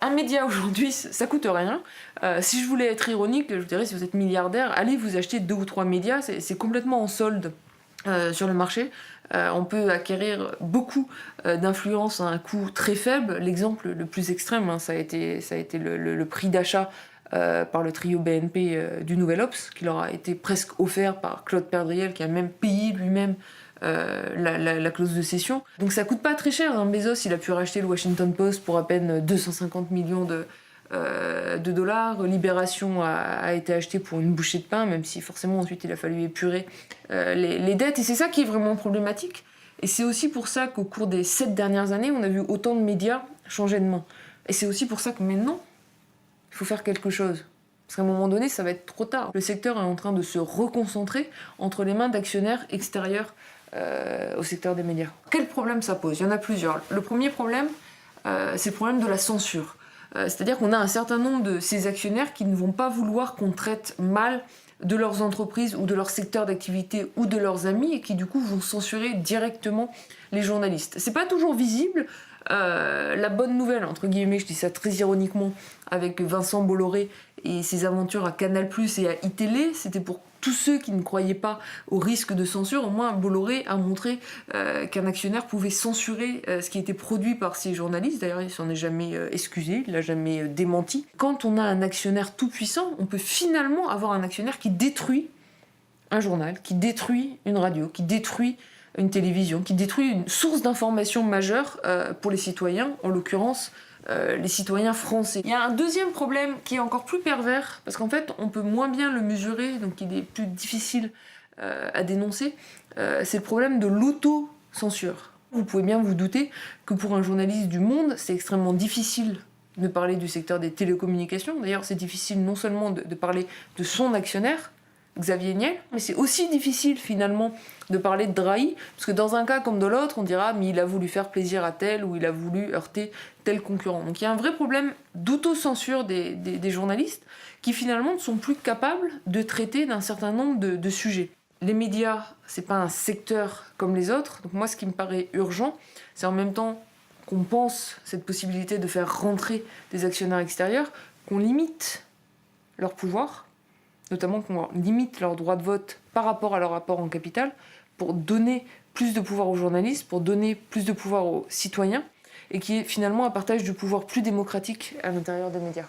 Un média aujourd'hui, ça coûte rien. Si je voulais être ironique, je vous dirais, si vous êtes milliardaire, allez vous acheter 2 ou 3 médias, c'est complètement en solde sur le marché. On peut acquérir beaucoup d'influence à un coût très faible. L'exemple le plus extrême, hein, ça a été le prix d'achat par le trio BNP du Nouvel Obs, qui leur a été presque offert par Claude Perdriel, qui a même payé lui-même la clause de cession. Donc ça coûte pas très cher, hein. Bezos, il a pu racheter le Washington Post pour à peine 250 millions de dollars. Libération a été acheté pour une bouchée de pain, même si forcément ensuite il a fallu épurer les dettes. Et c'est ça qui est vraiment problématique. Et c'est aussi pour ça qu'au cours des 7 dernières années, on a vu autant de médias changer de main. Et c'est aussi pour ça que maintenant, il faut faire quelque chose. Parce qu'à un moment donné, ça va être trop tard. Le secteur est en train de se reconcentrer entre les mains d'actionnaires extérieurs au secteur des médias. Quel problème ça pose? Il y en a plusieurs. Le premier problème, c'est le problème de la censure. C'est-à-dire qu'on a un certain nombre de ces actionnaires qui ne vont pas vouloir qu'on traite mal de leurs entreprises ou de leur secteur d'activité ou de leurs amis et qui du coup vont censurer directement les journalistes. C'est pas toujours visible. La bonne nouvelle, entre guillemets, je dis ça très ironiquement, avec Vincent Bolloré et ses aventures à Canal+ et à iTélé, c'était pour tous ceux qui ne croyaient pas au risque de censure. Au moins, Bolloré a montré qu'un actionnaire pouvait censurer ce qui était produit par ses journalistes. D'ailleurs, il s'en est jamais excusé, il l'a jamais démenti. Quand on a un actionnaire tout puissant, on peut finalement avoir un actionnaire qui détruit un journal, qui détruit une radio, qui détruit une télévision, qui détruit une source d'information majeure pour les citoyens, en l'occurrence les citoyens français. Il y a un deuxième problème qui est encore plus pervers, parce qu'en fait on peut moins bien le mesurer, donc il est plus difficile à dénoncer, c'est le problème de l'auto-censure. Vous pouvez bien vous douter que pour un journaliste du Monde, c'est extrêmement difficile de parler du secteur des télécommunications. D'ailleurs, c'est difficile non seulement de parler de son actionnaire, Xavier Niel, mais c'est aussi difficile finalement de parler de Drahi, parce que dans un cas comme dans l'autre, on dira mais il a voulu faire plaisir à tel ou il a voulu heurter tel concurrent. Donc il y a un vrai problème d'autocensure des journalistes qui finalement ne sont plus capables de traiter d'un certain nombre de sujets. Les médias, c'est pas un secteur comme les autres, donc moi ce qui me paraît urgent, c'est en même temps qu'on pense cette possibilité de faire rentrer des actionnaires extérieurs, qu'on limite leur pouvoir, notamment qu'on limite leur droit de vote par rapport à leur rapport en capital, pour donner plus de pouvoir aux journalistes, pour donner plus de pouvoir aux citoyens, et qui est finalement un partage du pouvoir plus démocratique à l'intérieur des médias.